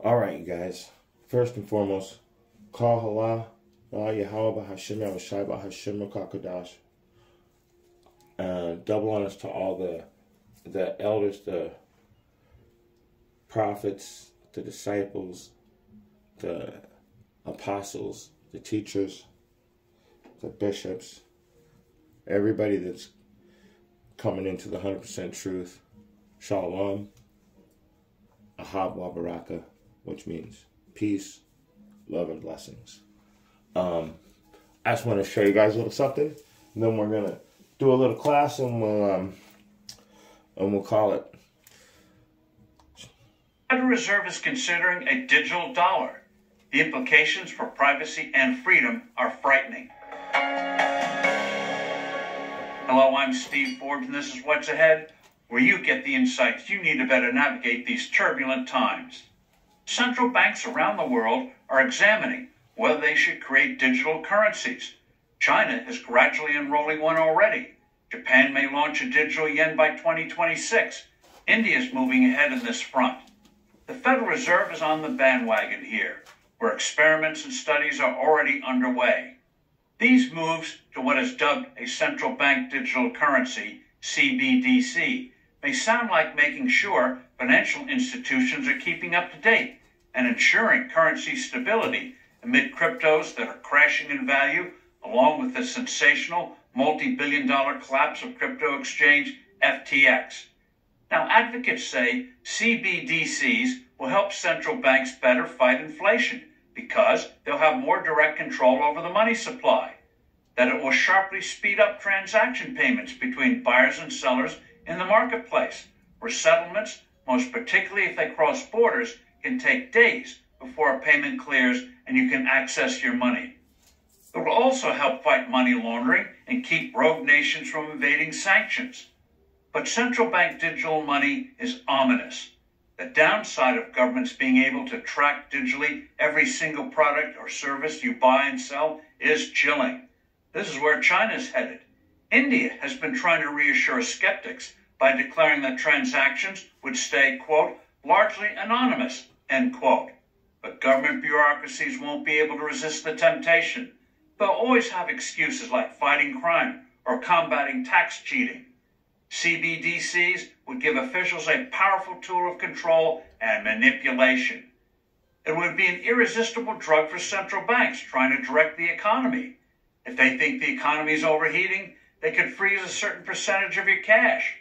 All right, you guys. First and foremost, Kal Hala, Yahweh Hashem, Yahushai Hashem, Kadash. Double honors to all the elders, the prophets, the disciples, the apostles, the teachers, the bishops, everybody that's coming into the 100% truth. Shalom, Ahab wa Baraka, which means peace, love, and blessings. I just want to show you guys a little something, and then we're gonna do a little class, and we'll call it. The Federal Reserve is considering a digital dollar. The implications for privacy and freedom are frightening. Hello, I'm Steve Forbes, and this is What's Ahead, where you get the insights you need to better navigate these turbulent times. Central banks around the world are examining whether they should create digital currencies. China is gradually enrolling one already. Japan may launch a digital yen by 2026. India is moving ahead in this front. The Federal Reserve is on the bandwagon here, where experiments and studies are already underway. These moves to what is dubbed a central bank digital currency, CBDC, may sound like making sure financial institutions are keeping up to date and ensuring currency stability amid cryptos that are crashing in value, along with the sensational multi-billion-dollar collapse of crypto exchange FTX. Now, advocates say CBDCs will help central banks better fight inflation because they'll have more direct control over the money supply, that it will sharply speed up transaction payments between buyers and sellers in the marketplace, where settlements, most particularly if they cross borders, can take days before a payment clears and you can access your money. It will also help fight money laundering and keep rogue nations from evading sanctions. But central bank digital money is ominous. The downside of governments being able to track digitally every single product or service you buy and sell is chilling. This is where China is headed. India has been trying to reassure skeptics by declaring that transactions would stay, quote, largely anonymous, end quote. But government bureaucracies won't be able to resist the temptation. They'll always have excuses like fighting crime or combating tax cheating. CBDCs would give officials a powerful tool of control and manipulation. It would be an irresistible drug for central banks trying to direct the economy. If they think the economy is overheating, they could freeze a certain percentage of your cash.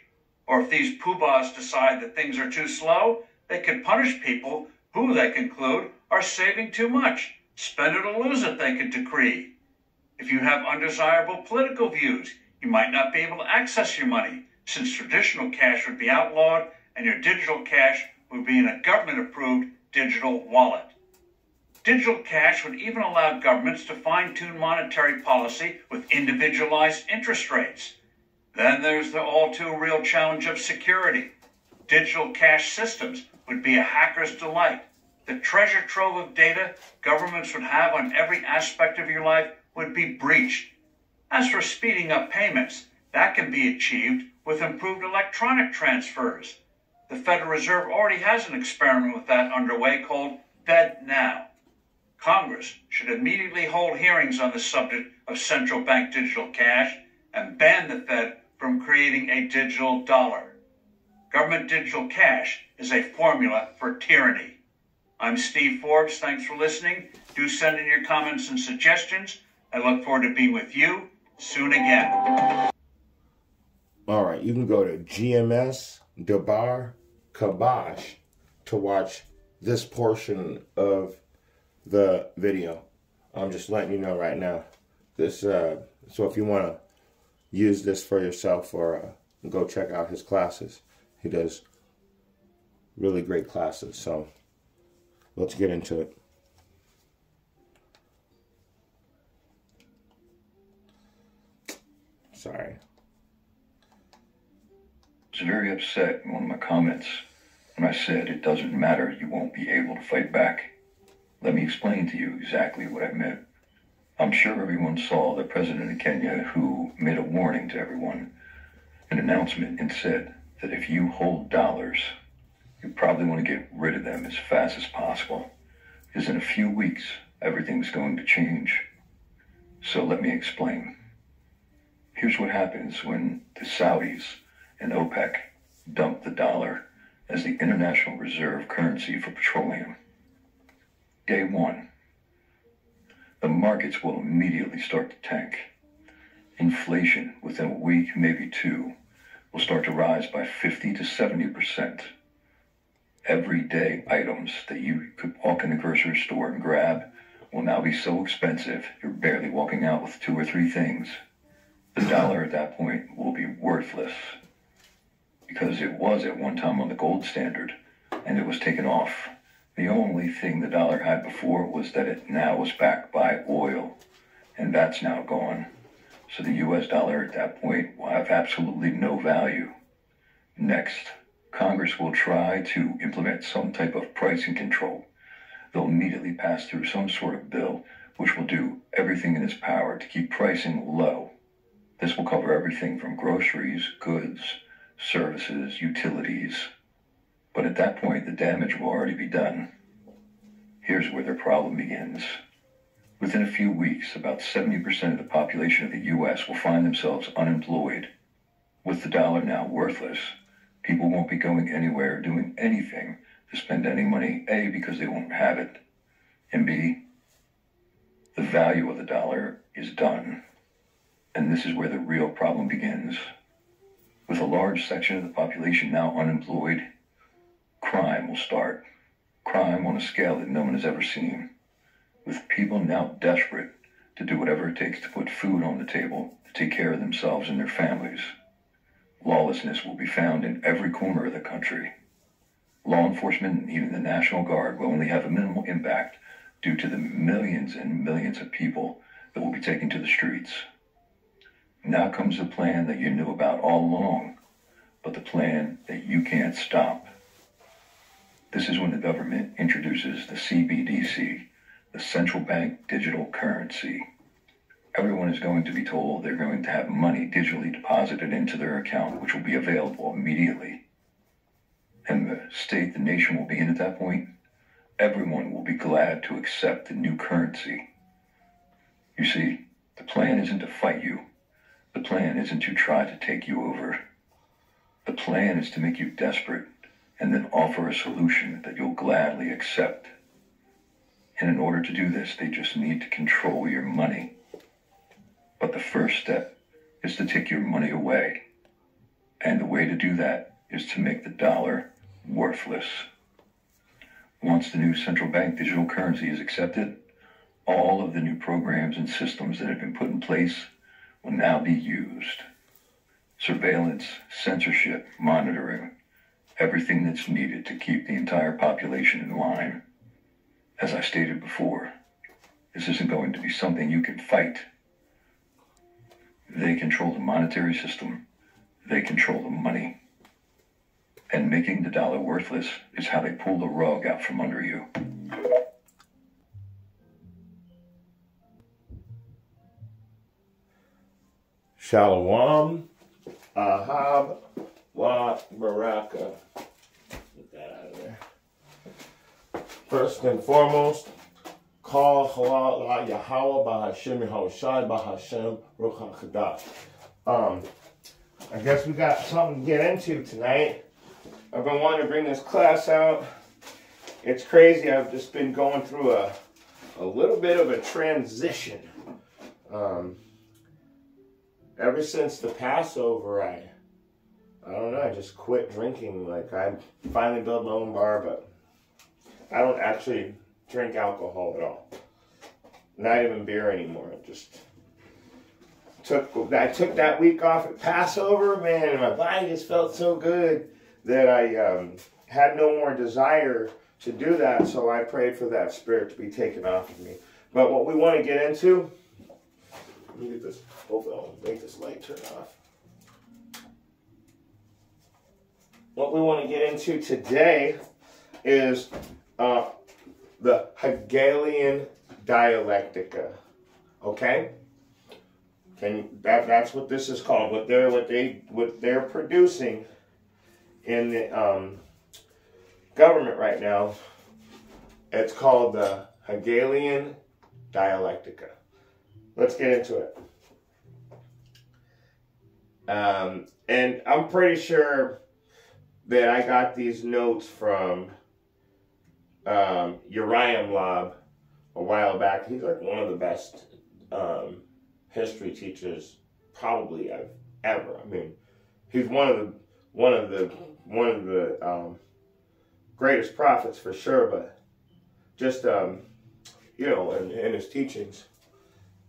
Or if these poobahs decide that things are too slow, they could punish people who they conclude are saving too much. Spend it or lose it, they could decree. If you have undesirable political views, you might not be able to access your money, since traditional cash would be outlawed and your digital cash would be in a government-approved digital wallet. Digital cash would even allow governments to fine-tune monetary policy with individualized interest rates. Then there's the all-too-real challenge of security. Digital cash systems would be a hacker's delight. The treasure trove of data governments would have on every aspect of your life would be breached. As for speeding up payments, that can be achieved with improved electronic transfers. The Federal Reserve already has an experiment with that underway called FedNow. Congress should immediately hold hearings on the subject of central bank digital cash and ban the Fed from creating a digital dollar. Government digital cash is a formula for tyranny. I'm Steve Forbes. Thanks for listening. Do send in your comments and suggestions. I look forward to being with you soon again. All right, you can go to GMS, Dabar, Kabash to watch this portion of the video. I'm just letting you know right now. This, so if you want to use this for yourself or go check out his classes, he does really great classes. So let's get into it. Sorry. I was very upset in one of my comments when I said it doesn't matter, you won't be able to fight back. Let me explain to you exactly what I meant. I'm sure everyone saw the president of Kenya who made a warning to everyone, an announcement, and said that if you hold dollars, You probably want to get rid of them as fast as possible, because in a few weeks, everything's going to change. So let me explain. Here's what happens when the Saudis and OPEC dump the dollar as the international reserve currency for petroleum. Day one, the markets will immediately start to tank. Inflation within a week, maybe two, will start to rise by 50 to 70%. Everyday items that you could walk in the grocery store and grab will now be so expensive you're barely walking out with 2 or 3 things. The dollar at that point will be worthless, because it was at one time on the gold standard and it was taken off. The only thing the dollar had before was that it now was backed by oil, and that's now gone. So the US dollar at that point will have absolutely no value. Next, Congress will try to implement some type of pricing control. They'll immediately pass through some sort of bill which will do everything in its power to keep pricing low. This will cover everything from groceries, goods, services, utilities. But at that point, the damage will already be done. Here's where the problem begins. Within a few weeks, about 70% of the population of the US will find themselves unemployed. With the dollar now worthless, people won't be going anywhere, doing anything to spend any money, A, because they won't have it, and B, the value of the dollar is done. And this is where the real problem begins. With a large section of the population now unemployed, crime will start. Crime on a scale that no one has ever seen. With people now desperate to do whatever it takes to put food on the table, to take care of themselves and their families. Lawlessness will be found in every corner of the country. Law enforcement and even the National Guard will only have a minimal impact due to the millions and millions of people that will be taken to the streets. Now comes the plan that you knew about all along, but the plan that you can't stop. This is when the government introduces the CBDC, the Central Bank Digital Currency. Everyone is going to be told they're going to have money digitally deposited into their account, which will be available immediately. And the state the nation will be in at that point, everyone will be glad to accept the new currency. You see, the plan isn't to fight you. The plan isn't to try to take you over. The plan is to make you desperate and then offer a solution that you'll gladly accept. And in order to do this, they just need to control your money. But the first step is to take your money away. And the way to do that is to make the dollar worthless. Once the new central bank digital currency is accepted, all of the new programs and systems that have been put in place will now be used. Surveillance, censorship, monitoring, everything that's needed to keep the entire population in line. As I stated before, this isn't going to be something you can fight. They control the monetary system. They control the money. And making the dollar worthless is how they pull the rug out from under you. Shalom, Ahab, wa Baraka. Get that out of there. First and foremost, call halal la Yahweh b'Hashem Yehoshai b'Hashem Ruach HaKadash. I guess we got something to get into tonight. I've been wanting to bring this class out. It's crazy. I've just been going through a little bit of a transition. Ever since the Passover, I don't know, I just quit drinking. Like, I finally built my own bar, but I don't actually drink alcohol at all. Not even beer anymore. I took that week off at Passover, man, and my body just felt so good that I had no more desire to do that, so I prayed for that spirit to be taken off of me. But what we want to get into, let me get this, hopefully I'll make this light turn off. What we want to get into today is the Hegelian dialectica. Okay? That's what this is called. What they're producing in the government right now. It's called the Hegelian dialectica. Let's get into it. And I'm pretty sure that I got these notes from Uriah Lob a while back. He's like one of the best history teachers probably I've ever. I mean, he's one of the greatest prophets for sure, but just you know, in his teachings.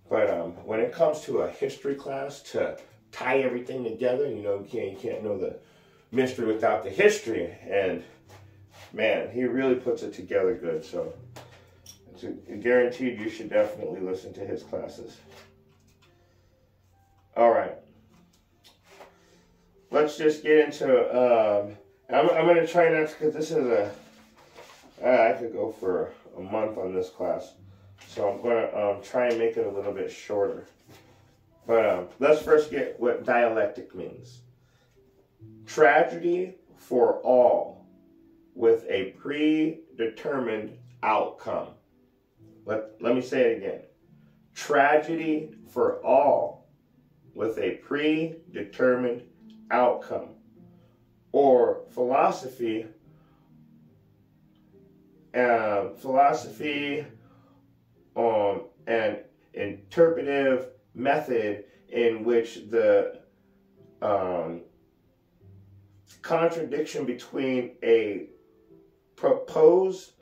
But when it comes to a history class, to tie everything together, you know, you can't know the mystery without the history. And man, he really puts it together good. So it's guaranteed you should definitely listen to his classes. All right. Let's just get into, I'm going to try not to, because this is I could go for a month on this class. So I'm going to try and make it a little bit shorter. But let's first get what dialectic means. Tragedy for all with a predetermined outcome. Let me say it again. Tragedy for all with a predetermined outcome. Or philosophy an interpretive method in which the contradiction between a proposition,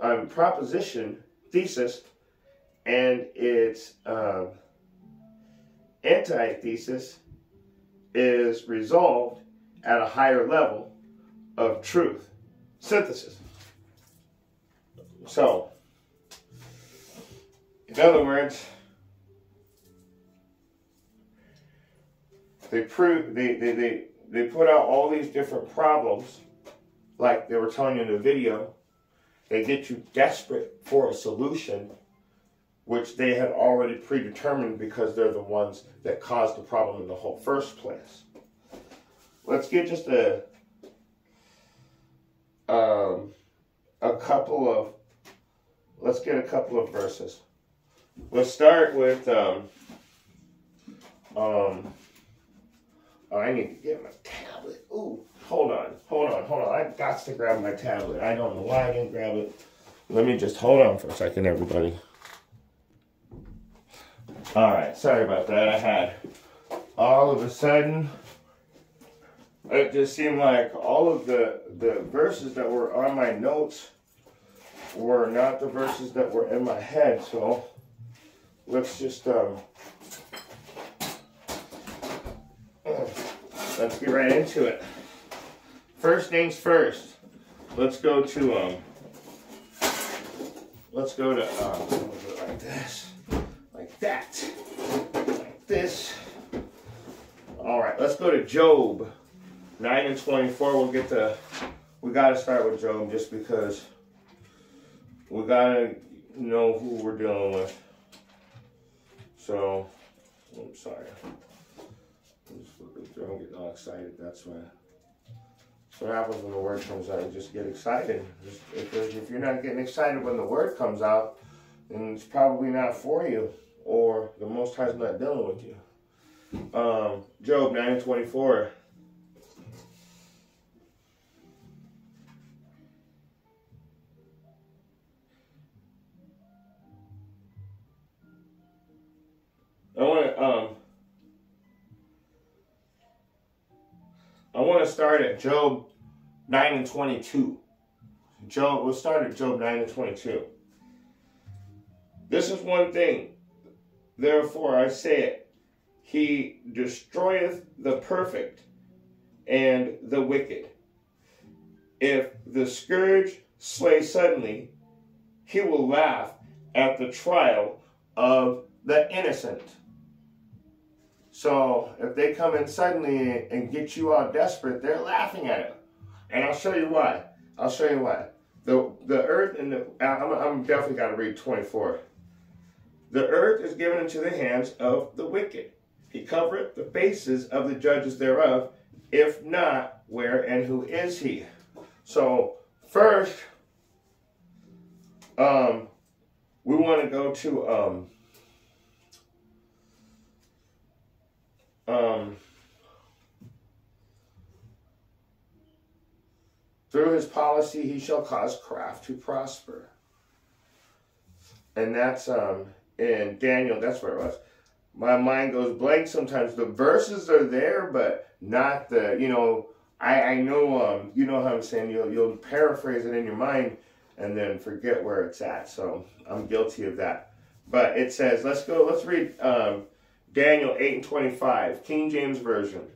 thesis, and its antithesis is resolved at a higher level of truth synthesis. So, in other words, they put out all these different problems, like they were telling you in the video. They get you desperate for a solution, which they had already predetermined because they're the ones that caused the problem in the whole first place. Let's get just a couple of verses. Let's start with I need to get my tablet. Ooh, hold on. I got to grab my tablet. I don't know why I didn't grab it. Let me just hold on for a second, everybody. All right, sorry about that. I had all of a sudden, it just seemed like all of the verses that were on my notes were not the verses that were in my head. So let's just let's get right into it. First things first. Let's go to like this, like that, like this. All right, let's go to Job 9 and 24. We got to start with Job just because we got to know who we're dealing with. So, I'm sorry. Don't get all excited. That's what happens when the word comes out. You just get excited. If you're not getting excited when the word comes out, then it's probably not for you, or the Most High is not dealing with you. Job 9 and 24. I want to start at Job 9 and 22. We'll start at Job 9 and 22. This is one thing. Therefore I say it. He destroyeth the perfect and the wicked. If the scourge slay suddenly, he will laugh at the trial of the innocent. So if they come in suddenly and get you all desperate, they're laughing at it. And I'll show you why. The earth and I'm definitely got to read 24. The earth is given into the hands of the wicked. He covereth the faces of the judges thereof. If not, where and who is he? So first, we want to go to through his policy he shall cause craft to prosper. And that's in Daniel, that's where it was. My mind goes blank sometimes. The verses are there, but not the, you know, I know, you know how I'm saying, you'll paraphrase it in your mind and then forget where it's at. So I'm guilty of that. But it says, let's read Daniel 8:25, King James Version.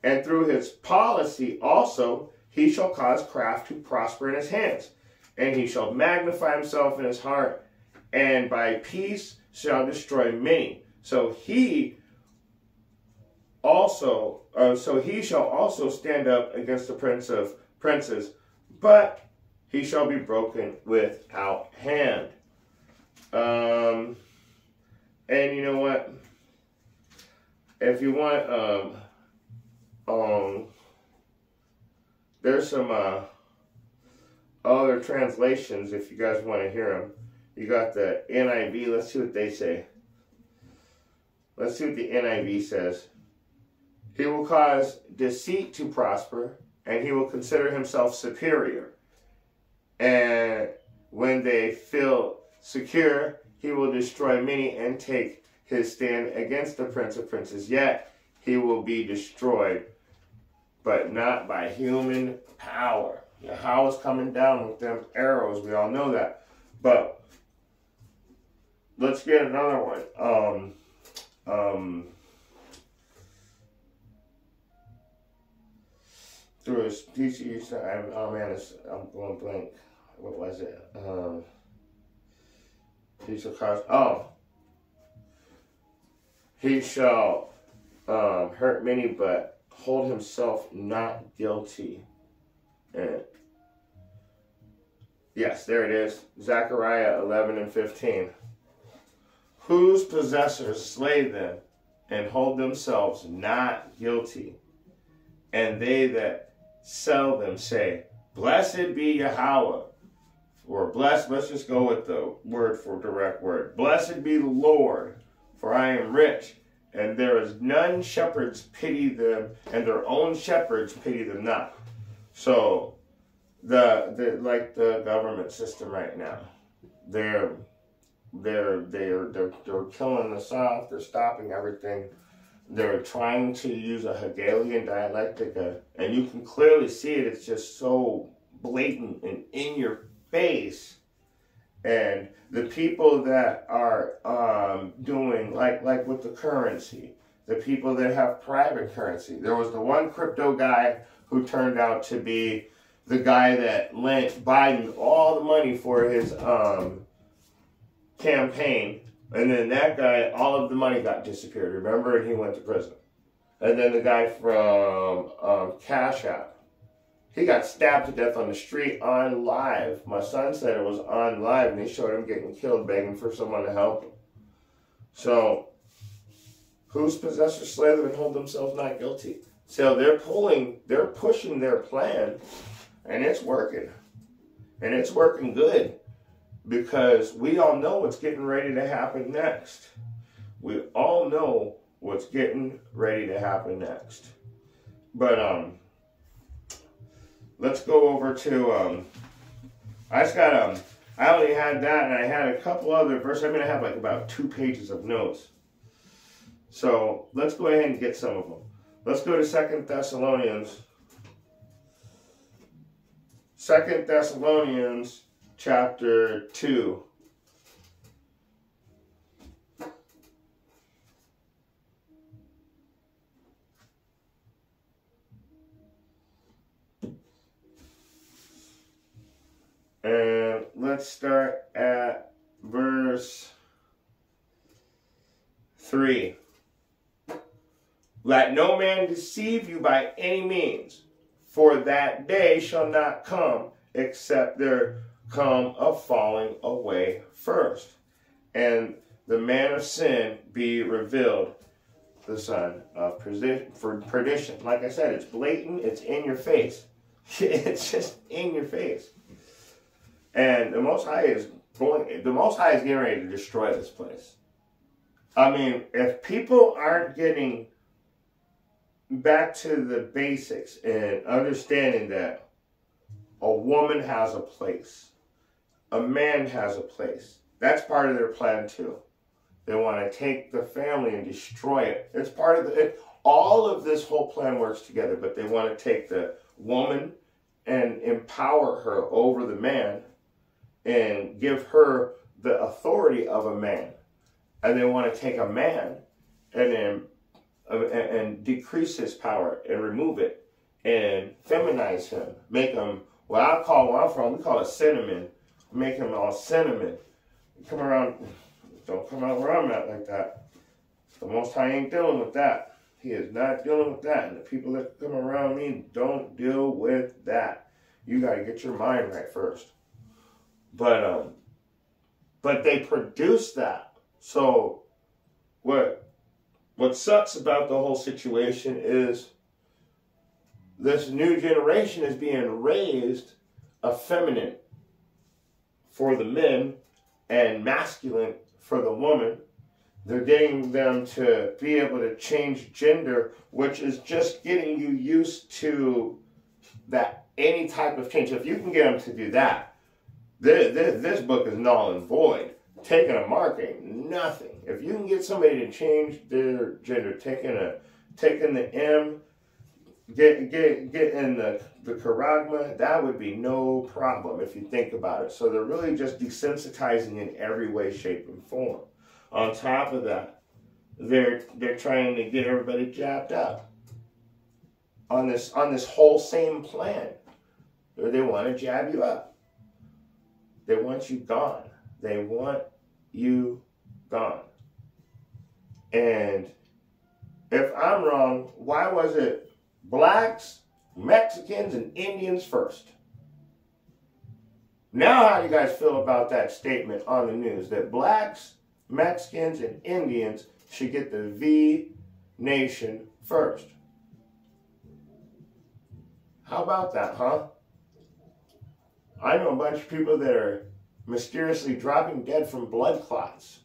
And through his policy also he shall cause craft to prosper in his hands, and he shall magnify himself in his heart, and by peace shall destroy many. So he shall also stand up against the prince of princes, but he shall be broken without hand. And you know what? If you want, there's some other translations if you guys want to hear them. You got the NIV. Let's see what they say. Let's see what the NIV says. He will cause deceit to prosper, and he will consider himself superior. And when they feel secure, he will destroy many and take his stand against the prince of princes. Yet he will be destroyed, but not by human power. Yahweh's coming down with them arrows. We all know that. But let's get another one. Through his PC, I'm going blank. What was it? He shall cause. He shall hurt many, but hold himself not guilty. And yes, there it is. Zechariah 11:15. Whose possessors slay them and hold themselves not guilty, and they that sell them say, blessed be Yahweh. Or blessed, let's just go with the word for direct word. Blessed be the Lord, for I am rich, and there is none shepherds pity them, and their own shepherds pity them not. So, like the government system right now, they're killing us off. They're stopping everything. They're trying to use a hegelian dialectica, and you can clearly see it. It's just so blatant and in your face. And the people that are doing like with the currency, the people that have private currency. There was the one crypto guy who turned out to be the guy that lent Biden all the money for his campaign. And then that guy, all of the money got disappeared. Remember? And he went to prison. And then the guy from Cash App, he got stabbed to death on the street on live. My son said it was on live, and they showed him getting killed, begging for someone to help him. So, whose possessors slay them and hold themselves not guilty? So they're pushing their plan, and it's working. And it's working good. Because we all know what's getting ready to happen next. We all know what's getting ready to happen next. But let's go over to I only had that, and I had a couple other verses. I'm gonna have like about 2 pages of notes. So let's go ahead and get some of them. Let's go to 2 Thessalonians. 2 Thessalonians chapter 2. And let's start at verse 3. Let no man deceive you by any means, for that day shall not come, except there come a falling away first, and the man of sin be revealed, the son of perdition. Like I said, it's blatant, it's in your face. It's just in your face. And the Most High is the Most High is getting ready to destroy this place. I mean, if people aren't getting back to the basics and understanding that a woman has a place, a man has a place, that's part of their plan too. They want to take the family and destroy it. It's part of all of this whole plan works together, but they want to take the woman and empower her over the man and give her the authority of a man. And they want to take a man and decrease his power and remove it and feminize him. Make him, what I call, where I'm from, we call it cinnamon. Make him all cinnamon. Come around, don't come out where I'm at like that. The Most High ain't dealing with that. He is not dealing with that. And the people that come around me don't deal with that. You got to get your mind right first. But they produce that. So what sucks about the whole situation is this new generation is being raised effeminate for the men and masculine for the woman. They're getting them to be able to change gender, which is just getting you used to that any type of change. If you can get them to do that, this book is null and void. Taking a mark ain't nothing. If you can get somebody to change their gender, taking the M, get in the charagma, that would be no problem if you think about it. So they're really just desensitizing in every way, shape, and form. On top of that, they're trying to get everybody jabbed up on this whole same plan. They want to jab you up. They want you gone. They want you gone. And if I'm wrong, why was it blacks, Mexicans, and Indians first? Now how do you guys feel about that statement on the news that blacks, Mexicans, and Indians should get the V nation first? How about that, huh? I know a bunch of people that are mysteriously dropping dead from blood clots.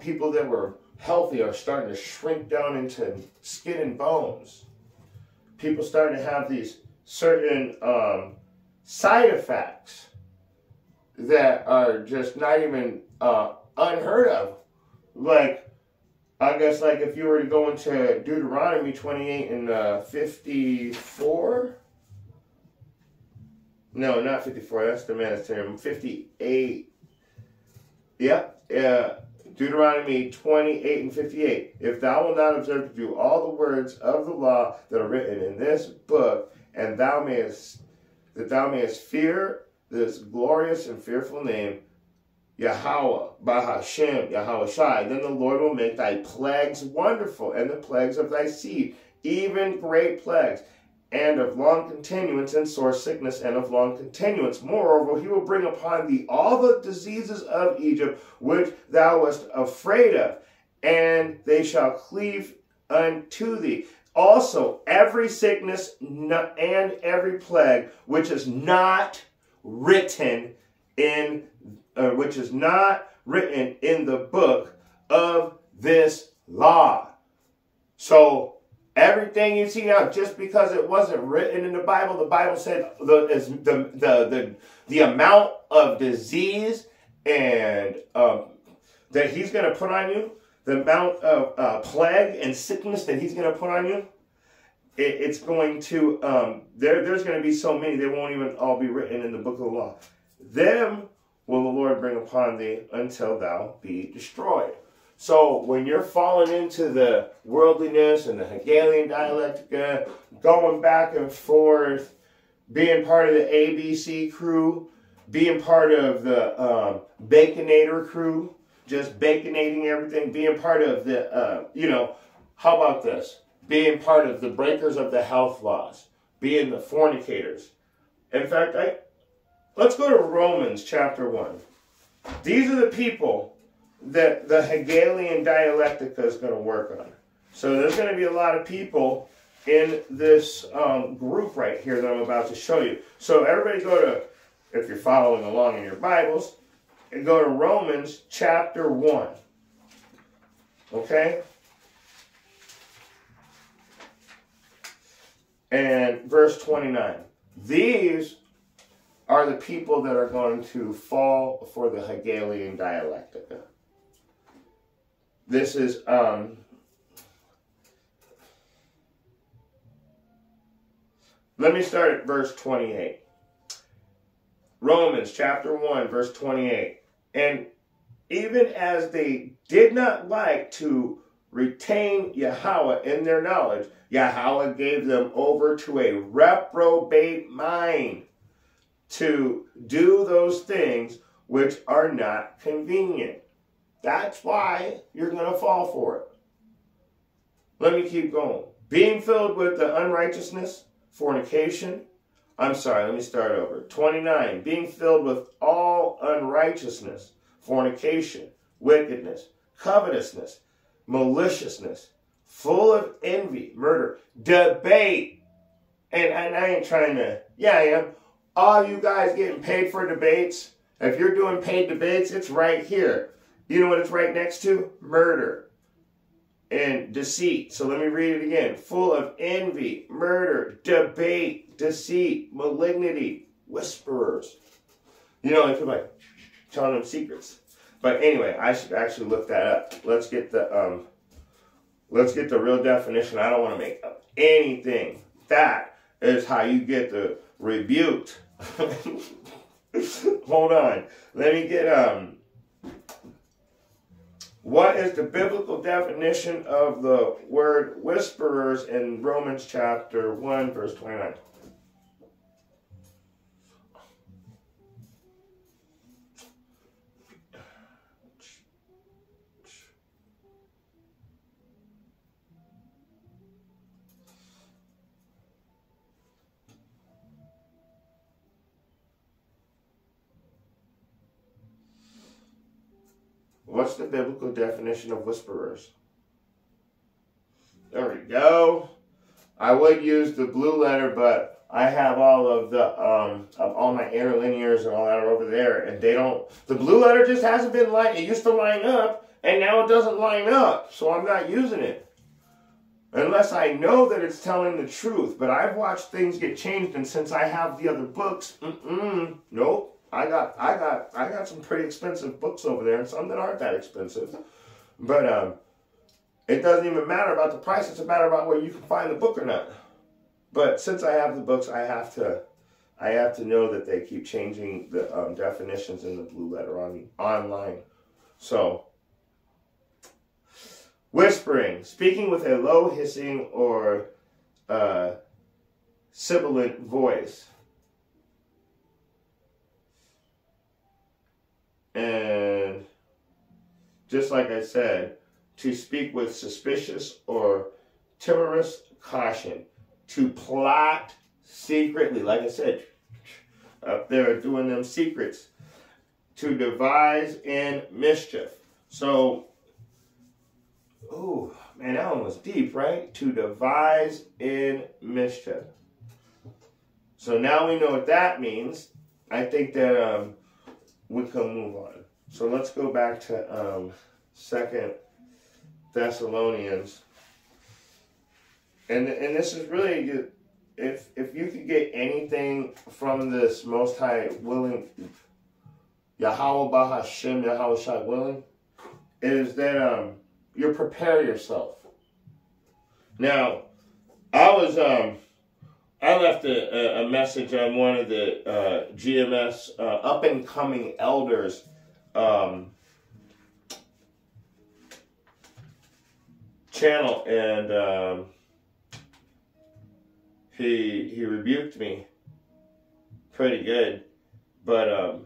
People that were healthy are starting to shrink down into skin and bones. People starting to have these certain side effects that are just not even unheard of. Like, I guess, like if you were to go into Deuteronomy 28 and 54. No, not 54. That's the Manasterium. 58. Yep. Deuteronomy 28 and 58. If thou wilt not observe to do all the words of the law that are written in this book, and that thou mayest fear this glorious and fearful name, Yahweh, Bahashem, Yahweh Shai, then the Lord will make thy plagues wonderful, and the plagues of thy seed, even great plagues, and of long continuance, and sore sickness, and of long continuance. Moreover, he will bring upon thee all the diseases of Egypt, which thou wast afraid of, and they shall cleave unto thee. Also, every sickness and every plague which is not written in the book of this law. So everything you see now, just because it wasn't written in the Bible said the amount of disease and that he's going to put on you, the amount of plague and sickness that he's going to put on you, it's going to, there's going to be so many, they won't even all be written in the book of the law. Them will the Lord bring upon thee until thou be destroyed. So when you're falling into the worldliness and the Hegelian dialectica, going back and forth, being part of the ABC crew, being part of the Baconator crew, just baconating everything, being part of the, how about this? Being part of the breakers of the health laws, being the fornicators. In fact, let's go to Romans chapter 1. These are the people that the Hegelian dialectica is going to work on. So there's going to be a lot of people in this group right here that I'm about to show you. So everybody go to if you're following along in your Bibles, and go to Romans chapter 1. Okay? And verse 29. These are the people that are going to fall for the Hegelian dialectica. This is, let me start at verse 28. Romans chapter 1, verse 28. And even as they did not like to retain Yahweh in their knowledge, Yahweh gave them over to a reprobate mind to do those things which are not convenient. That's why you're going to fall for it. Let me keep going. Being filled with the unrighteousness, fornication. I'm sorry, let me start over. 29. Being filled with all unrighteousness, fornication, wickedness, covetousness, maliciousness, full of envy, murder, debate. And I ain't trying to, yeah, I am. All you guys getting paid for debates, if you're doing paid debates, it's right here. You know what it's right next to? Murder and deceit. So let me read it again. Full of envy, murder, debate, deceit, malignity, whisperers. You know, it's like telling them secrets. But anyway, I should actually look that up. Let's get the real definition. I don't want to make up anything. That is how you get the rebuked. Hold on. Let me get what is the biblical definition of the word whisperers in Romans chapter 1, verse 29? What's the biblical definition of whisperers? There we go. I would use the blue letter, but I have all of the all my interlinears and all that are over there, and they don't. The blue letter just hasn't been it used to line up, and now it doesn't line up, so I'm not using it unless I know that it's telling the truth. But I've watched things get changed, and since I have the other books, nope. I got some pretty expensive books over there, and some that aren't that expensive. But it doesn't even matter about the price. It's a matter about where you can find the book or not. But since I have the books, I have to know that they keep changing the definitions in the blue letter online. So, whispering, speaking with a low hissing or sibilant voice. And just like I said, to speak with suspicious or timorous caution, to plot secretly, like I said, up there doing them secrets, to devise in mischief. So, oh man, that one was deep, right? To devise in mischief. So now we know what that means. I think that we can move on. So let's go back to 2 Thessalonians. And this is really, if you could get anything from this Most High willing, Yahweh Bahashem, Yahweh Shai willing, is that you prepare yourself. Now, I left a message on one of the GMS up-and-coming elders channel, and he rebuked me pretty good, but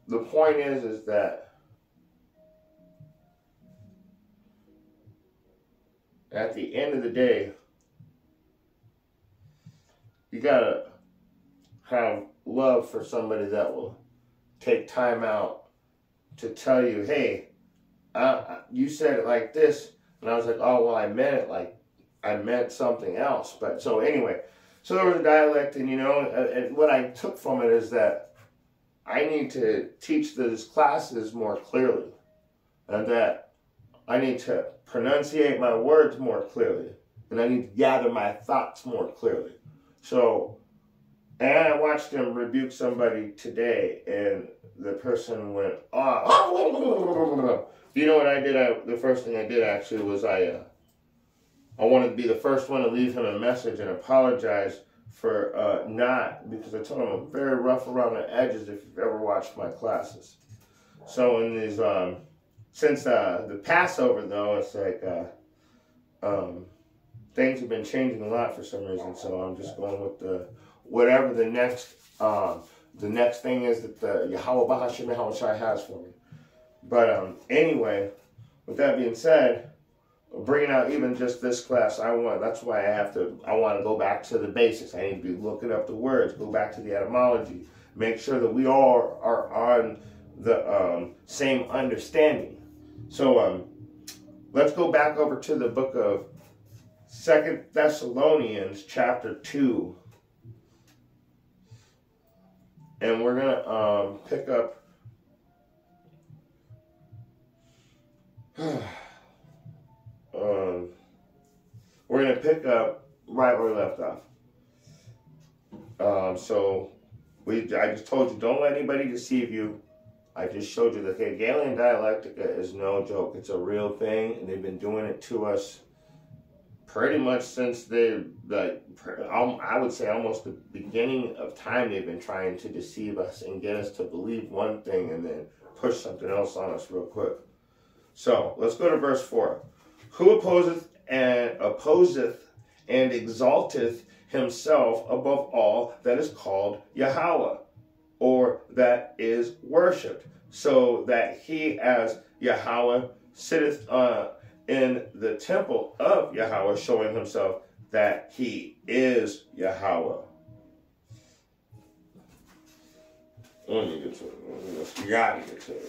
the point is that at the end of the day, you gotta have love for somebody that will take time out to tell you, hey, you said it like this, and I was like, oh, well, I meant something else. But so anyway, So there was a dialect, and and what I took from it is that I need to teach these classes more clearly, and that I need to pronunciate my words more clearly, and I need to gather my thoughts more clearly. So, and I watched him rebuke somebody today, and the person went, oh. You know what I did? The first thing I did actually was I wanted to be the first one to leave him a message and apologize for not, because I told him I'm very rough around the edges if you've ever watched my classes. So in these, since the Passover though, it's like things have been changing a lot for some reason. So I'm just going with whatever the next thing is that the Yahweh Bahashim Yahushai has for me. But anyway, with that being said, bringing out even just this class, that's why I want to go back to the basics. I need to be looking up the words, go back to the etymology, make sure that we all are on the same understanding. So let's go back over to the book of 2 Thessalonians chapter 2. And we're going to pick up we're going to pick up right where we left off. So I just told you, don't let anybody deceive you. I just showed you that the hegelian dialectica is no joke. It's a real thing, and they've been doing it to us pretty much since I would say almost the beginning of time. They've been trying to deceive us and get us to believe one thing and then push something else on us real quick. So let's go to verse 4. Who opposeth and exalteth himself above all that is called Yahweh, or that is worshipped, so that he as Yahweh sitteth in the temple of Yahweh, showing himself that he is Yahweh. Let me get to it. You gotta get to it.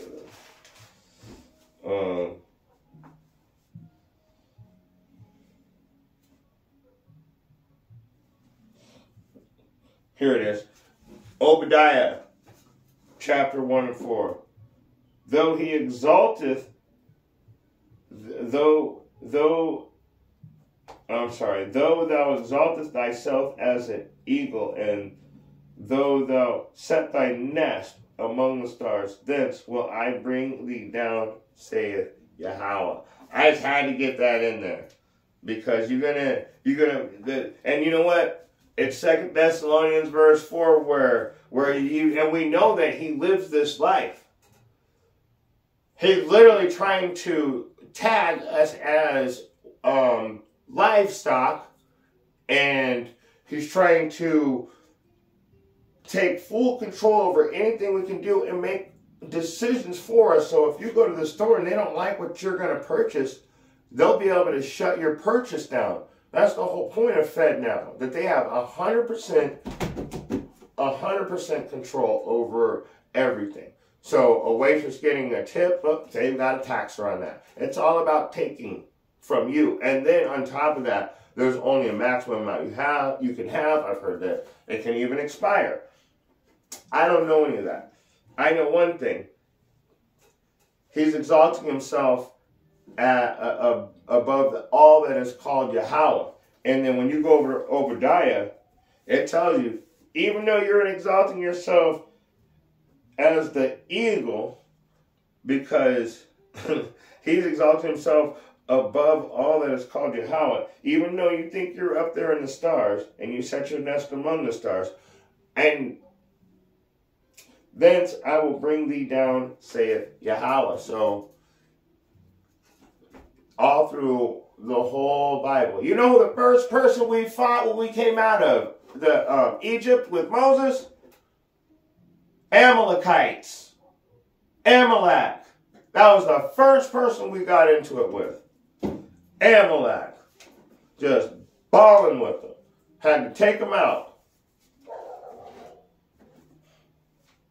Here it is. Obadiah, chapter 1 and 4. Though he exalteth, though thou exaltest thyself as an eagle, and though thou set thy nest among the stars, thence will I bring thee down, saith Yahweh. I just had to get that in there, because and you know what? It's 2 Thessalonians verse 4 where and we know that he lives this life. He's literally trying to tag us as livestock, and he's trying to take full control over anything we can do and make decisions for us. So if you go to the store and they don't like what you're going to purchase, they'll be able to shut your purchase down. That's the whole point of Fed now, that they have 100% control over everything. So a waitress getting a tip, they've got a taxer on that. It's all about taking from you. And then on top of that, there's only a maximum amount you can have. I've heard that it can even expire. I don't know any of that. I know one thing. He's exalting himself above all that is called Yahweh. And then when you go over to Obadiah, it tells you, even though you're exalting yourself as the eagle, because he's exalting himself above all that is called Yahweh, even though you think you're up there in the stars, and you set your nest among the stars, and thence I will bring thee down, saith Yahweh. So all through the whole Bible. You know the first person we fought when we came out of Egypt with Moses? Amalekites. Amalek. That was the first person we got into it with. Amalek. Just balling with them. Had to take them out.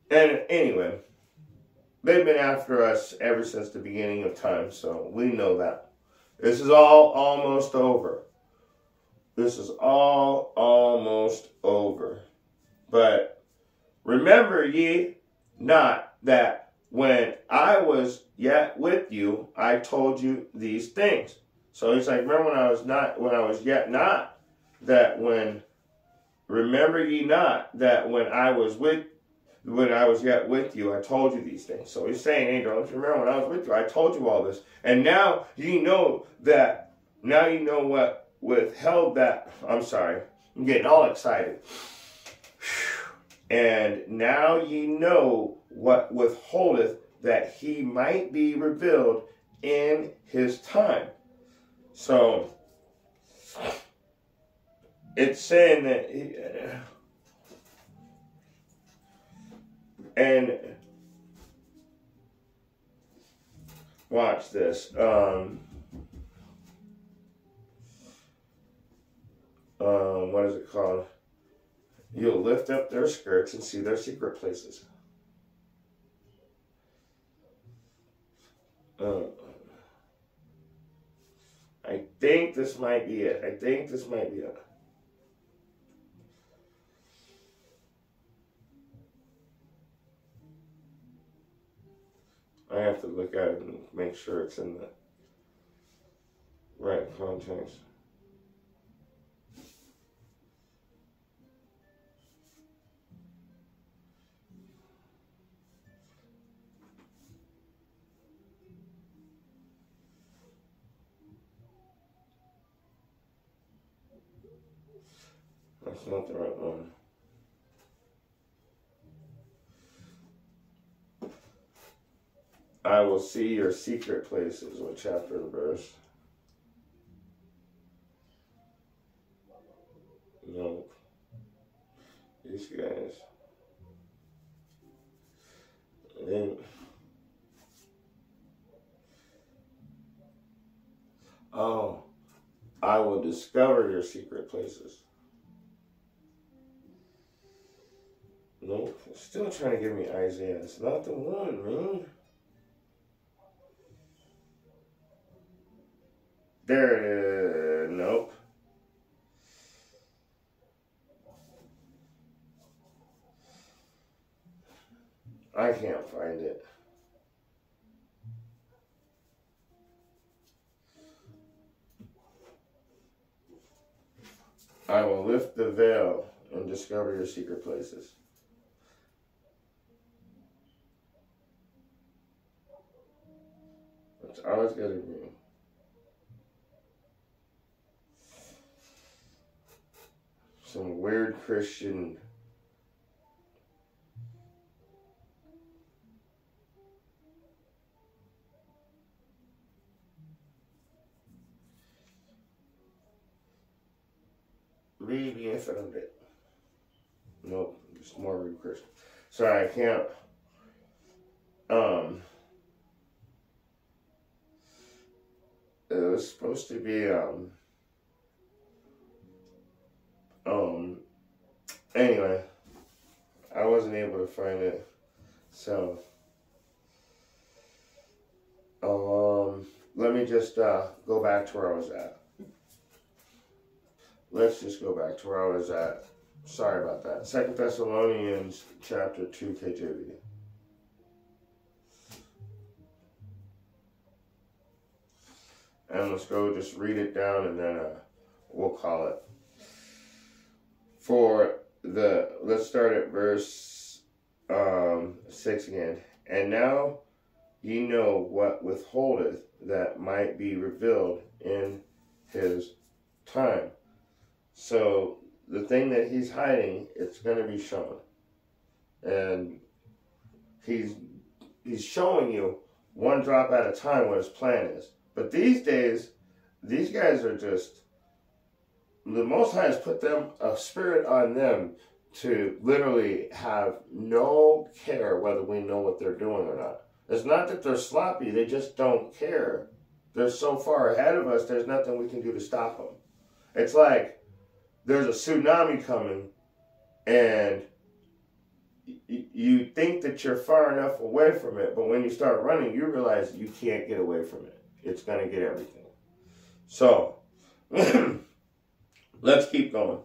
And anyway, they've been after us ever since the beginning of time, so we know that. This is all almost over. this is all almost over. But remember ye not that when I was yet with you, I told you these things. So he's like, remember when I was yet not, remember ye not that when I was yet with you, I told you these things. So he's saying, hey, don't you remember when I was with you, I told you all this. And now you know what withheld that. I'm sorry, I'm getting all excited. And now ye know what withholdeth that he might be revealed in his time. So it's saying that, and watch this. What is it called? You'll lift up their skirts and see their secret places. I think this might be it. I have to look at it and make sure it's in the right context. That's not the right one. I will see your secret places. What chapter and verse? Nope. These guys. Then, oh, I will discover your secret places. Nope. Still trying to give me Isaiah. It's not the one, man. There it is. Nope. I can't find it. I will lift the veil and discover your secret places. It's always got to be. Some weird Christian maybe I found it. Nope, just more weird Christian. Sorry, I can't. It was supposed to be anyway, I wasn't able to find it, so let me just go back to where I was at. Let's just go back to where I was at. Sorry about that. 2 Thessalonians chapter 2 KJV. And let's go just read it down and then we'll call it. Let's start at verse 6 again. And now ye know what withholdeth that might be revealed in his time. So the thing that he's hiding, it's going to be shown. And he's showing you one drop at a time what his plan is. But these days, these guys are just, the Most High has put a spirit on them to literally have no care whether we know what they're doing or not. It's not that they're sloppy, they just don't care. They're so far ahead of us, there's nothing we can do to stop them. It's like there's a tsunami coming and you think that you're far enough away from it, but when you start running, you realize you can't get away from it. It's going to get everything. So, Let's keep going.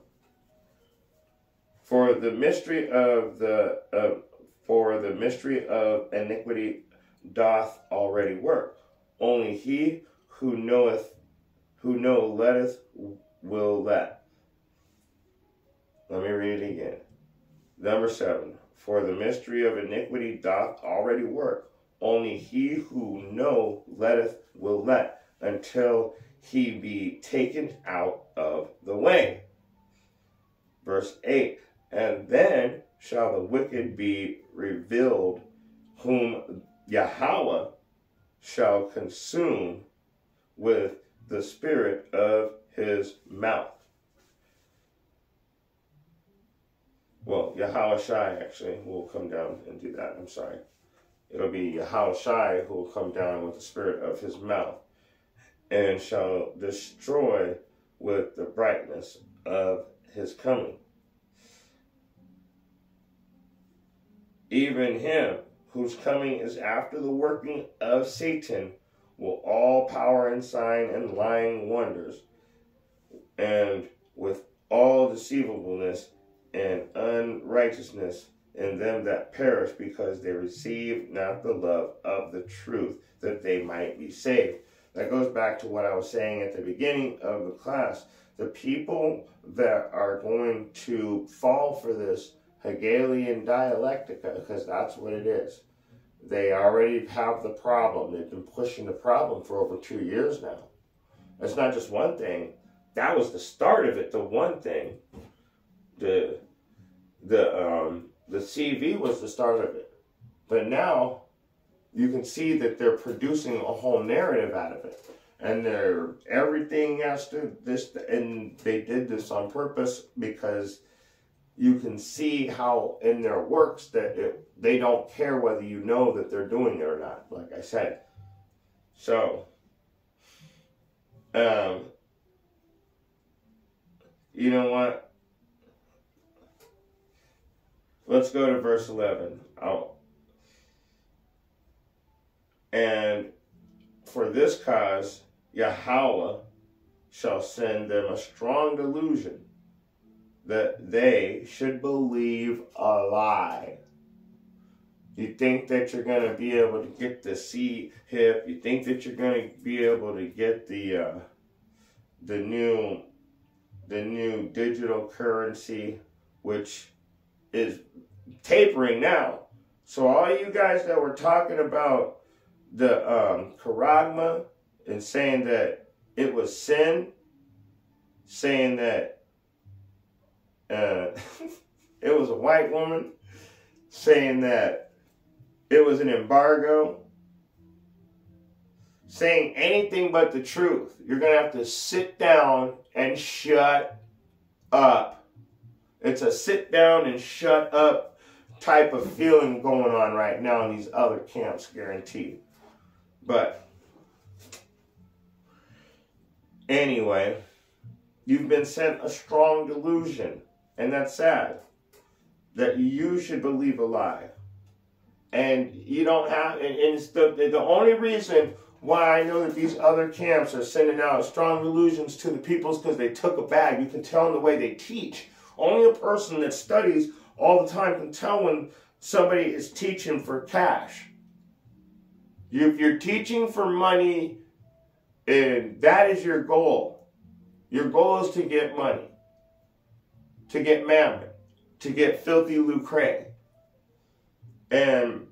For the mystery of iniquity doth already work. Only he who letteth will let. Let me read it again. Number 7. For the mystery of iniquity doth already work. Only he who letteth will let, until he be taken out of the way. Verse 8. And then shall the wicked be revealed, whom Yahweh shall consume with the spirit of his mouth. Well, Yahweh Shai actually will come down and do that. I'm sorry. It'll be Yahweh Shai who will come down with the spirit of his mouth, and shall destroy with the brightness of his coming. Even him whose coming is after the working of Satan, will all power and sign and lying wonders, and with all deceivableness and unrighteousness in them that perish, because they receive not the love of the truth, that they might be saved. That goes back to what I was saying at the beginning of the class. The people that are going to fall for this hegelian dialectica, because that's what it is. They already have the problem. They've been pushing the problem for over 2 years now. It's not just one thing. That was the start of it, the one thing. The CV was the start of it. But now you can see that they're producing a whole narrative out of it. And everything has to this, and they did this on purpose, because you can see how in their works that they don't care whether you know that they're doing it or not, like I said. So, you know what? Let's go to verse 11. And for this cause, Yahweh shall send them a strong delusion, that they should believe a lie. You think that you're going to be able to get the C-hip. You think that you're going to be able to get the new digital currency, which is tapering now. So all you guys that were talking about the charagma and saying that it was sin, saying that it was a white woman, saying that it was an embargo, saying anything but the truth. You're going to have to sit down and shut up. It's a sit down and shut up type of feeling going on right now in these other camps, guaranteed. But anyway, you've been sent a strong delusion, and that's sad, that you should believe a lie. And you don't have, and it's the only reason why I know that these other camps are sending out strong delusions to the peoples, because they took a bag. You can tell in the way they teach. Only a person that studies all the time can tell when somebody is teaching for cash. If you're teaching for money, and that is your goal is to get money, to get mammon, to get filthy lucre. And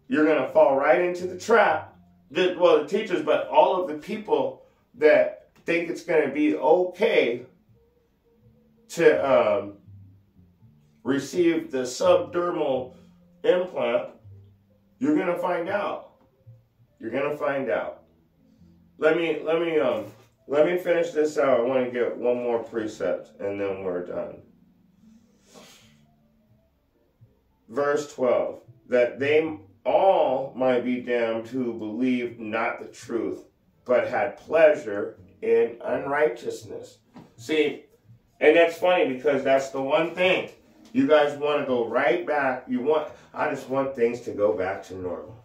you're going to fall right into the trap. The teachers, but all of the people that think it's going to be okay to receive the subdermal implant, you're going to find out. You're going to find out. Let me finish this out. I want to get one more precept, and then we're done. Verse 12, that they all might be damned who believed not the truth, but had pleasure in unrighteousness. See, and that's funny, because that's the one thing. You guys want to go right back. I just want things to go back to normal.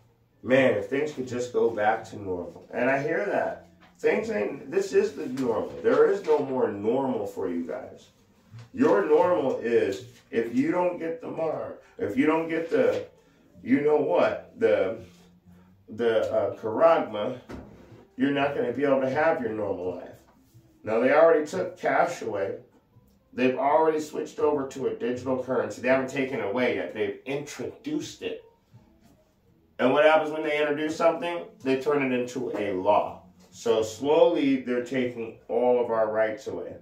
Man, if things could just go back to normal. And I hear that. This is the normal. There is no more normal for you guys. Your normal is, if you don't get the mark, if you don't get the, you know what, the charagma, you're not going to be able to have your normal life. Now, they already took cash away. They've already switched over to a digital currency. They haven't taken it away yet. They've introduced it. And what happens when they introduce something? They turn it into a law. So slowly, they're taking all of our rights away.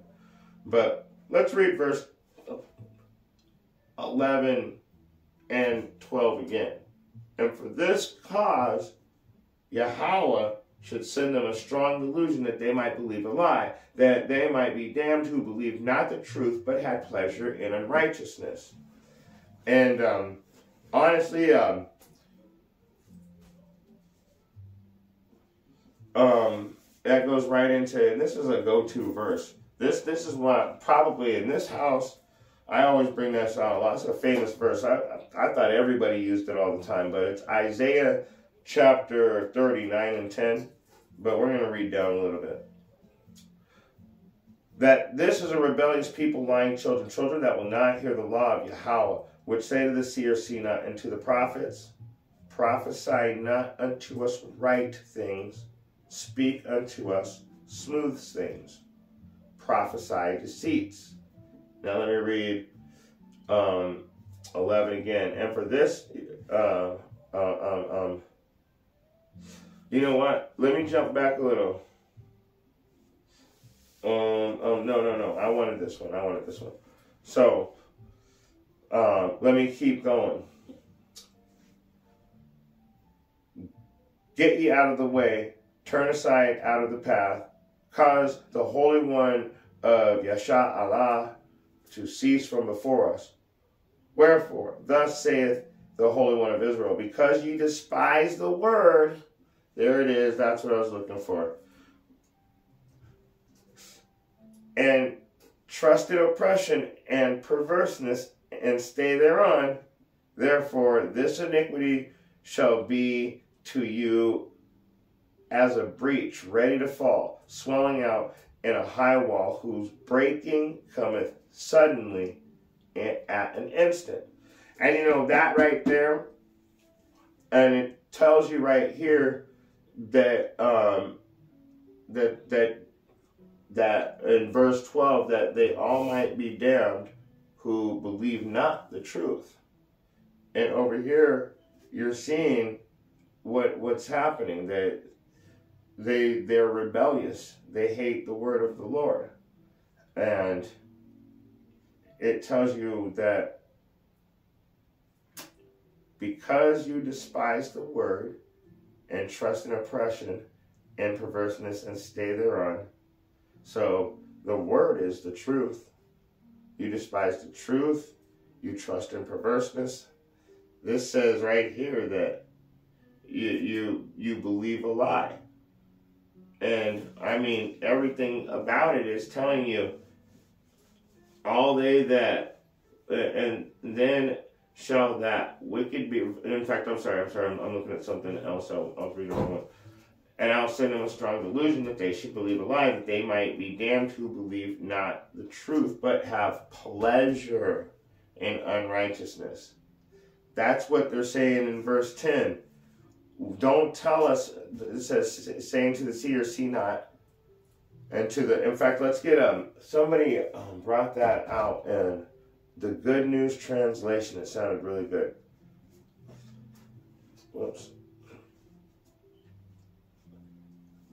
But let's read verse 11 and 12 again. And for this cause, Yahweh should send them a strong delusion that they might believe a lie, that they might be damned who believed not the truth, but had pleasure in unrighteousness. And honestly, that goes right into, and this is a go-to verse. This is what, probably in this house, I always bring this out a lot. It's a famous verse. I thought everybody used it all the time, but it's Isaiah chapter 39 and 10. But we're going to read down a little bit. That this is a rebellious people, lying children, children that will not hear the law of Yahweh, which say to the seer, see not, and to the prophets, prophesy not unto us right things, speak unto us smooth things, prophesy deceits. Now let me read 11 again. And for this, you know what? Let me jump back a little. No. I wanted this one. So, let me keep going. Get ye out of the way, turn aside out of the path, cause the Holy One of Yasha Allah to cease from before us. Wherefore, thus saith the Holy One of Israel, because ye despise the word, there it is, that's what I was looking for, and trust in oppression and perverseness, and stay thereon, therefore this iniquity shall be to you as a breach ready to fall, swelling out in a high wall, whose breaking cometh suddenly at an instant. And you know that right there, and it tells you right here that that in verse 12, that they all might be damned who believe not the truth. And over here, you're seeing what's happening. That they're rebellious. They hate the word of the Lord. And it tells you that because you despise the word and trust in oppression and perverseness and stay thereon. So the word is the truth. You despise the truth. You trust in perverseness. This says right here that you believe a lie. And I mean, everything about it is telling you all they that, and then shall that wicked be. In fact, I'm sorry, I'm looking at something else. I'll read it wrong. And I'll send them a strong delusion that they should believe a lie, that they might be damned who believe not the truth, but have pleasure in unrighteousness. That's what they're saying in verse 10. Don't tell us, it says, saying to the seer, see not, and to the, in fact, let's get, somebody brought that out in the Good News translation. It sounded really good. Whoops.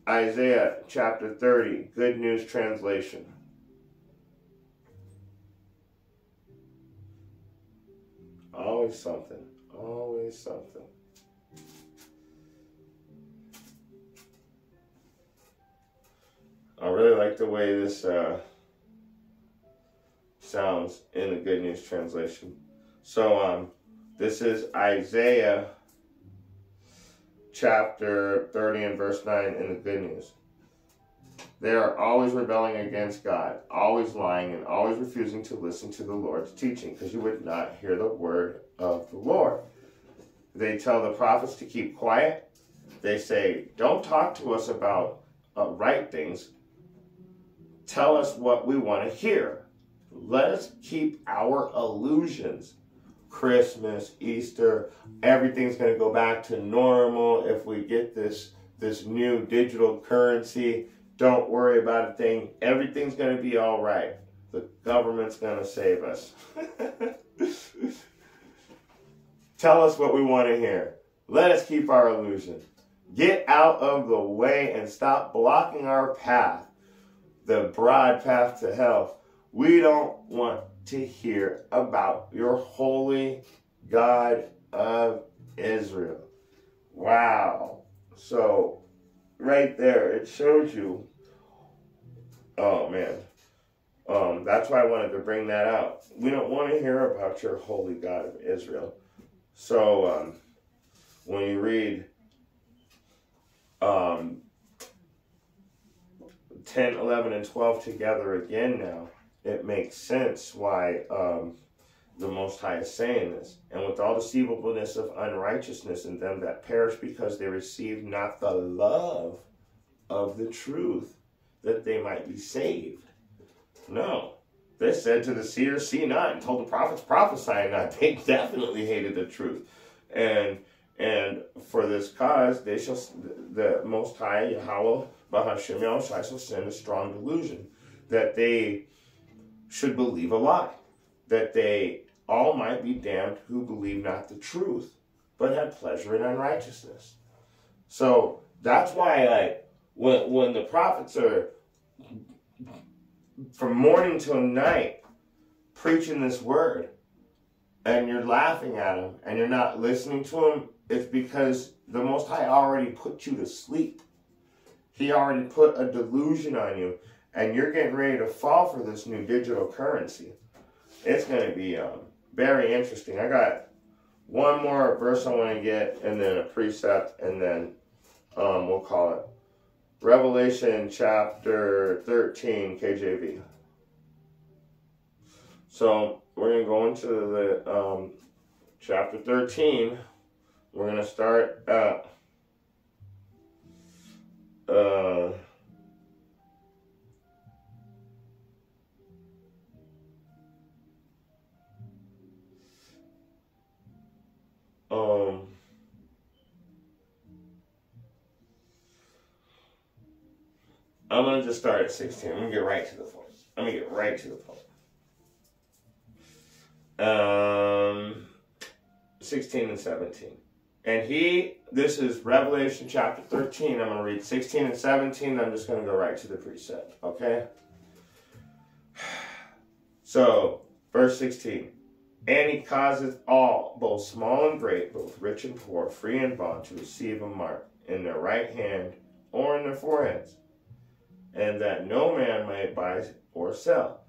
Isaiah chapter 30, Good News translation. Always something. Always something. I really like the way this sounds in the Good News translation. So this is Isaiah chapter 30 and verse 9 in the Good News. They are always rebelling against God, always lying, and always refusing to listen to the Lord's teaching, because you would not hear the word of the Lord. They tell the prophets to keep quiet. They say, don't talk to us about right things. Tell us what we want to hear. Let us keep our illusions. Christmas, Easter, everything's going to go back to normal if we get this new digital currency. Don't worry about a thing. Everything's going to be all right. The government's going to save us. Tell us what we want to hear. Let us keep our illusion. Get out of the way and stop blocking our path, the broad path to hell. We don't want to hear about your holy God of Israel. Wow. So, right there, it shows you, oh man, that's why I wanted to bring that out. We don't want to hear about your holy God of Israel. So, when you read 10, 11, and 12 together again now, it makes sense why the Most High is saying this. And with all deceivableness of unrighteousness in them that perish, because they receive not the love of the truth, that they might be saved. No. They said to the seers, see not, and told the prophets, prophesy not. They definitely hated the truth. And for this cause, they shall, the Most High, Yahweh, Bahashem Yahushai, shall send a strong delusion, that they should believe a lie, that they all might be damned who believe not the truth, but had pleasure in unrighteousness. So that's why, like, when the prophets are from morning till night preaching this word, and you're laughing at them, and you're not listening to them, it's because the Most High already put you to sleep. He already put a delusion on you, and you're getting ready to fall for this new digital currency. It's going to be very interesting. I got one more verse I want to get, and then a precept, and then we'll call it Revelation chapter 13, KJV. So we're going to go into the chapter 13. We're going to start at I'm going to just start at 16. I'm going to get right to the point. 16 and 17. And this is Revelation chapter 13. I'm going to read 16 and 17. I'm just going to go right to the precept, okay? So, verse 16. And he causeth all, both small and great, both rich and poor, free and bond, to receive a mark in their right hand or in their foreheads, and that no man may buy or sell,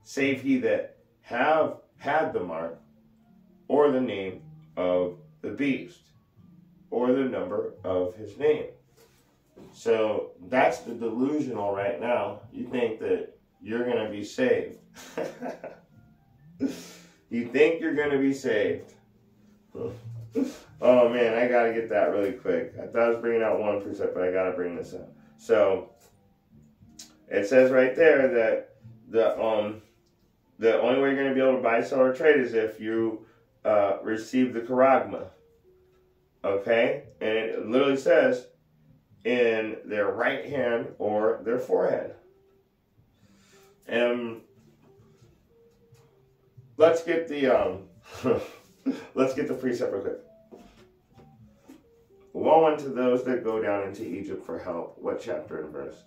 save he that have had the mark, or the name of the beast, or the number of his name. So that's the delusional right now. You think that you're going to be saved. You think you're going to be saved. Oh man, I got to get that really quick. I thought I was bringing out one precept, but I got to bring this up. So it says right there that the only way you're going to be able to buy, sell, or trade is if you receive the charagma. Okay? And it literally says in their right hand or their forehead. And let's get the let's get the precept real quick. Woe unto those that go down into Egypt for help. What chapter and verse?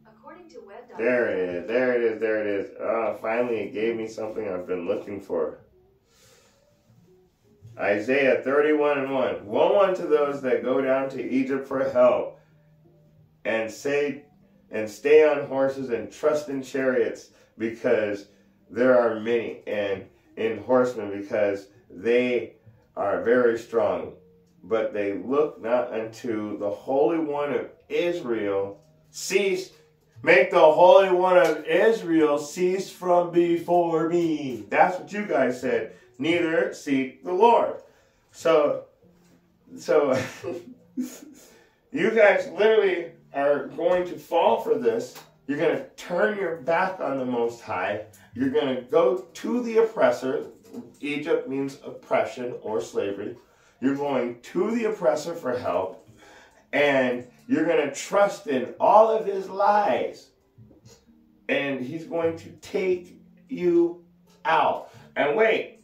According to web. There it is. Oh, finally it gave me something I've been looking for. Isaiah 31:1. Woe unto those that go down to Egypt for help, and stay on horses and trust in chariots, because there are many, and in horsemen, because they are very strong. But they look not unto the Holy One of Israel. Make the Holy One of Israel cease from before me. That's what you guys said. Neither seek the Lord. So You guys literally are going to fall for this. You're going to turn your back on the Most High. You're going to go to the oppressor. Egypt means oppression or slavery. You're going to the oppressor for help. And you're going to trust in all of his lies. And he's going to take you out. And wait,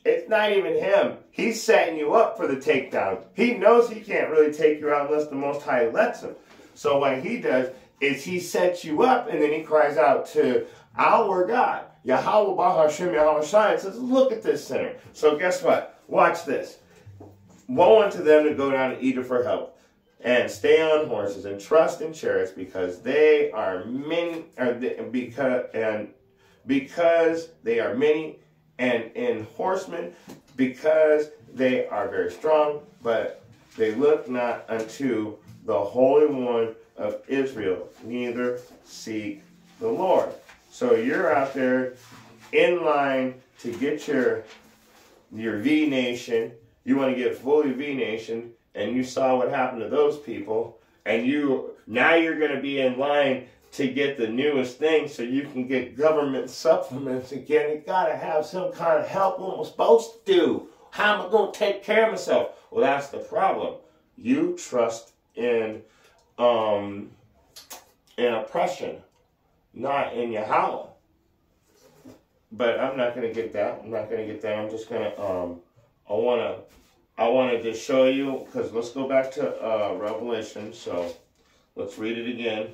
it's not even him. He's setting you up for the takedown. He knows he can't really take you out unless the Most High lets him. So what he does is he sets you up, and then he cries out to our God, Yahweh Bahashem Yahweh Shai, and says, look at this sinner. So guess what? Watch this. Woe unto them that go down to Egypt for help, and stay on horses, and trust in chariots, because they are many, because they are many, and in horsemen, because they are very strong, but they look not unto the Holy One of Israel, neither seek the Lord. So you're out there in line to get your V Nation. You want to get fully V Nation, and you saw what happened to those people, and now you're going to be in line to get the newest thing so you can get government supplements again. You got to have some kind of help. What am I supposed to do? How am I going to take care of myself? Well, that's the problem. You trust in oppression, not in Yahweh. But I'm not going to get that. I'm not going to get that. I'm just going to, I want to just show you, because let's go back to Revelation. So let's read it again.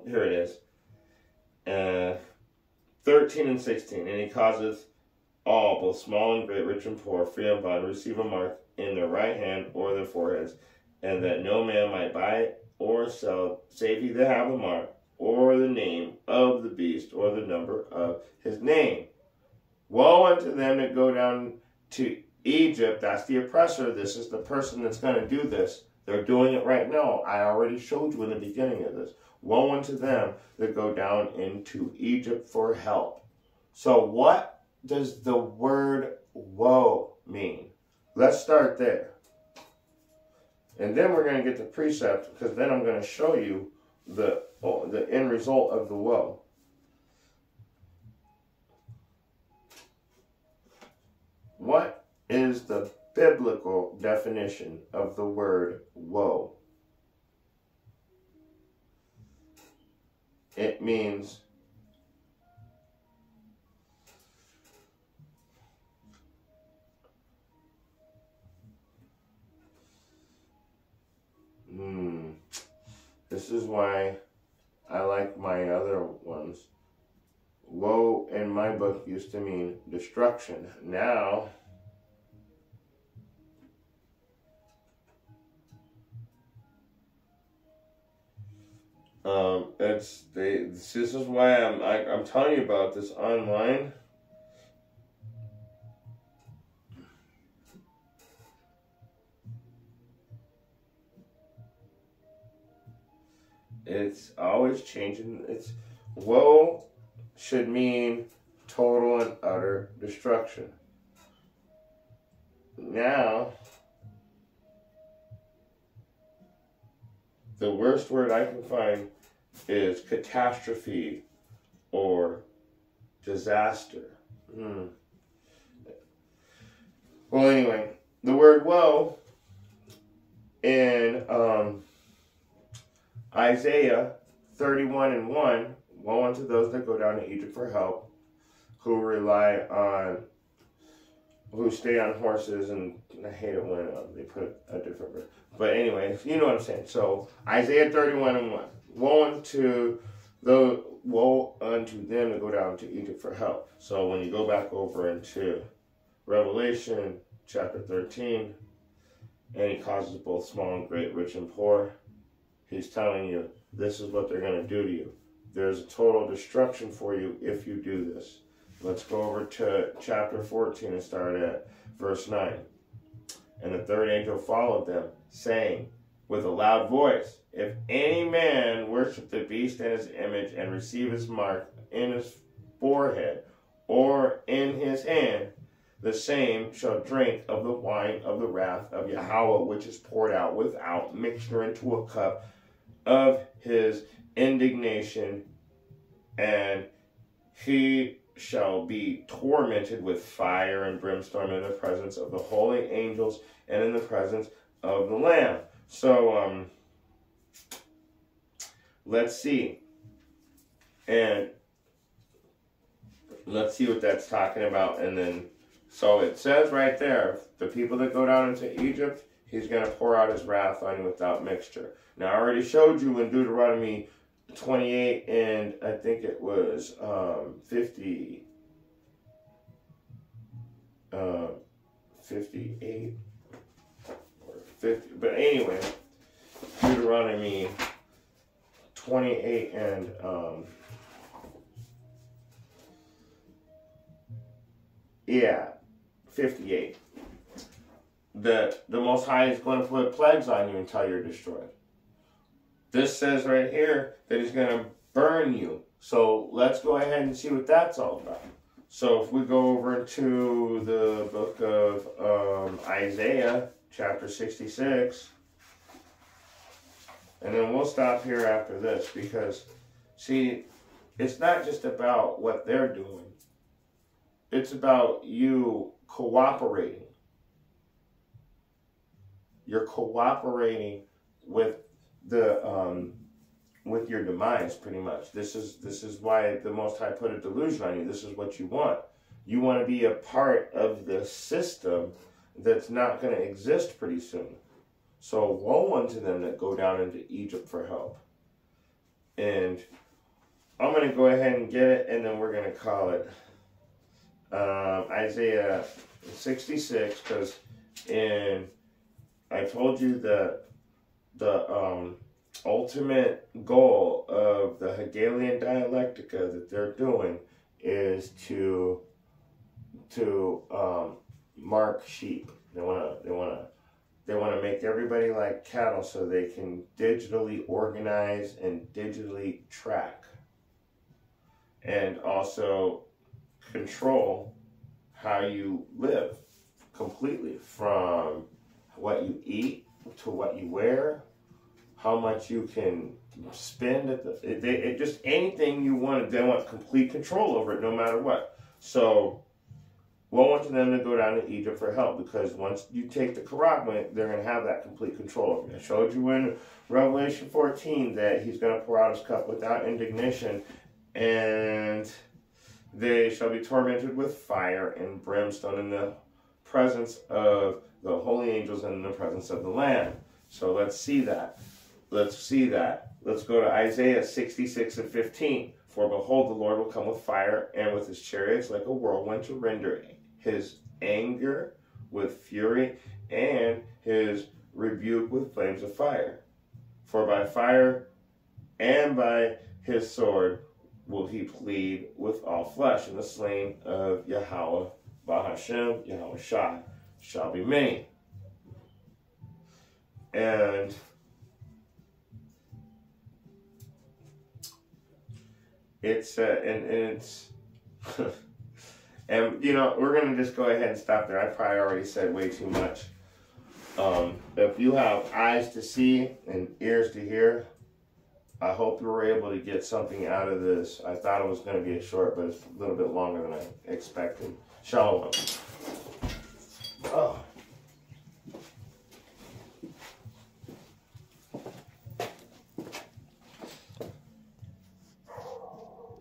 Here it is. 13 and 16. And he causeth all, both small and great, rich and poor, free and bond, receive a mark in their right hand or their foreheads, and that no man might buy or sell, save he that have a mark, or the name of the beast, or the number of his name. Woe unto them that go down to Egypt. That's the oppressor. This is the person that's going to do this. They're doing it right now. I already showed you in the beginning of this. Woe unto them that go down into Egypt for help. So what does the word woe mean? Let's start there. And then we're going to get to precept, because then I'm going to show you the end result of the woe. What is the biblical definition of the word woe? It means this is why I like my other ones. Woe in my book used to mean destruction. Now this is why I'm telling you about this online. It's always changing. It's woe should mean total and utter destruction. Now, the worst word I can find is catastrophe or disaster. Well, anyway, the word woe in Isaiah 31 and 1, woe unto those that go down to Egypt for help, who stay on horses, and I hate it when they put a different word. But anyway, you know what I'm saying. So Isaiah 31 and 1, woe unto them that go down to Egypt for help. So when you go back over into Revelation chapter 13, and he causes both small and great, rich and poor, he's telling you this is what they're going to do to you. There's a total destruction for you if you do this. Let's go over to chapter 14 and start at verse 9. And the third angel followed them, saying with a loud voice, if any man worship the beast and his image, and receive his mark in his forehead or in his hand, the same shall drink of the wine of the wrath of Yahweh, which is poured out without mixture into a cup of his indignation, and he shall be tormented with fire and brimstone in the presence of the holy angels and in the presence of the Lamb. So, let's see. And let's see what that's talking about. And then, so it says right there, the people that go down into Egypt, he's going to pour out his wrath on you without mixture. Now, I already showed you in Deuteronomy 28, and I think it was 58 or 50. But anyway, Deuteronomy 28 and 58. The Most High is going to put plagues on you until you're destroyed. This says right here that he's going to burn you. So let's go ahead and see what that's all about. So if we go over to the book of Isaiah, chapter 66, and then we'll stop here after this, because, see, it's not just about what they're doing. It's about you cooperating. You're cooperating with with your demise, pretty much. This is why the Most High put a delusion on you. This is what you want. You want to be a part of the system that's not going to exist pretty soon. So woe unto them that go down into Egypt for help. And I'm going to go ahead and get it, and then we're going to call it Isaiah 66, because I told you that the ultimate goal of the Hegelian dialectica that they're doing is to mark sheep. They want to make everybody like cattle so they can digitally organize and digitally track, and also control how you live completely, from what you eat to what you wear, how much you can spend at just anything you want. They want complete control over it, no matter what. So, woe unto them to go down to Egypt for help, because once you take the Karagma, they're going to have that complete control over it. I showed you in Revelation 14 that he's going to pour out his cup without indignation, and they shall be tormented with fire and brimstone in the presence of the holy angels and in the presence of the Lamb. So let's see that. Let's go to Isaiah 66 and 15. For behold, the Lord will come with fire and with his chariots like a whirlwind, to render his anger with fury and his rebuke with flames of fire. For by fire and by his sword will he plead with all flesh, and the slain of Yahweh, Bahashem, Yahweh Shai, shall be many. And it's and you know, we're gonna just go ahead and stop there. I probably already said way too much. If you have eyes to see and ears to hear, I hope you were able to get something out of this. I thought it was going to be a short, but it's a little bit longer than I expected. Shalom.